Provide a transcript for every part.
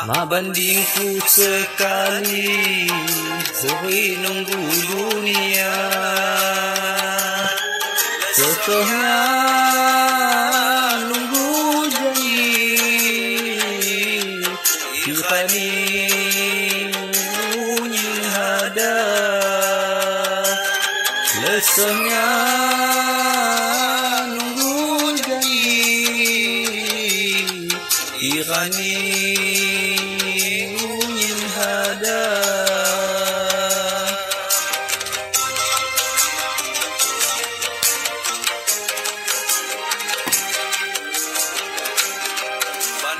Mabandingku sekali, suri nunggu dunia. Setengah nunggu janji, Tiffany bunyi hada. Lesahnya nunggu janji, Tiffany bunyi hada.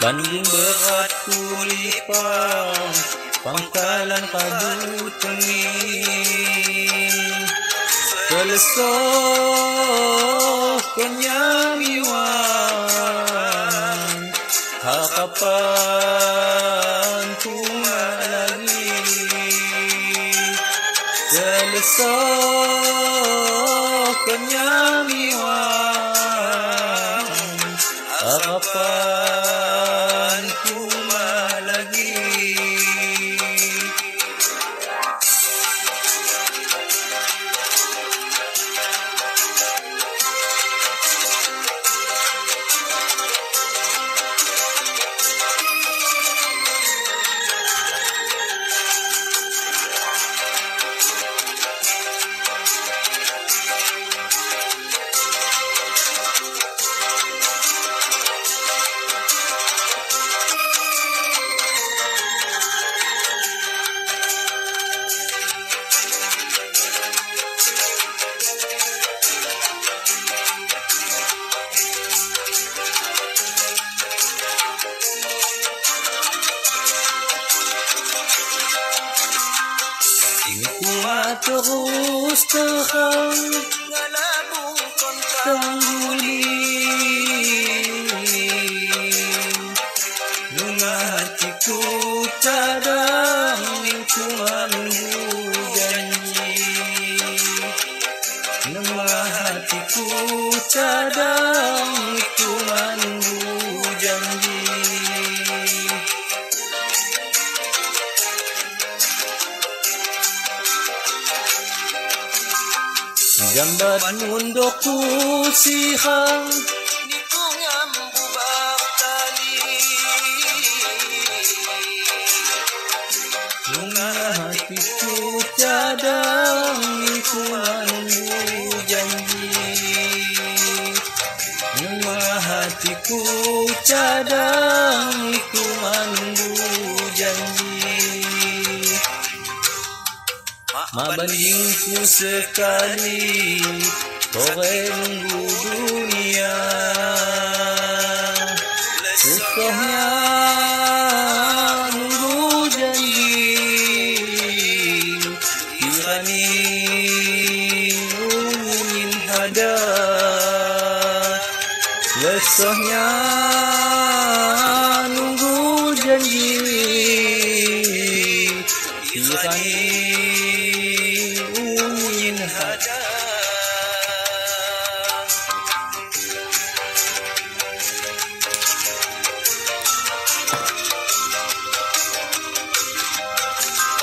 Bandung berat kulipang, Pangkalan padu tengi. Selesai kenyamiwan, harapan cuma lagi. Selesai kenyamiwan, harapan cuma lagi. Terus terang ngalabung tangguli, nunga hatiku cadang cuma nunggu janji. Nunga hatiku cadang cuma nunggu janji. Jambat mundok kusihang, Nitungam bubak tali. Nunga hatiku cadang cuma nunggu janji. Nunga hatiku cadang cuma nunggu janji. Mabandingku sekali, sore nunggu dunia. Susahnya nunggu janji, Tiffany bunyi hada. Lesahnya nunggu janji, Tiffany hada.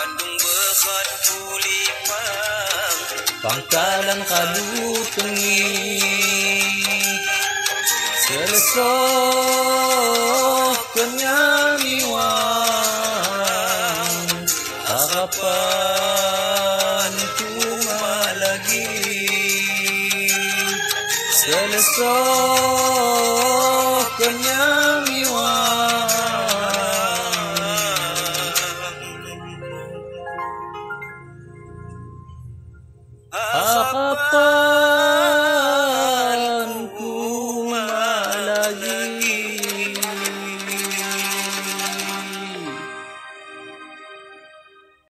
Bandung berat kulipang, Pangkalan kadu tengi. Selesai kenyamiwan, harapan cuma lagi. Selesai kenyamiwan,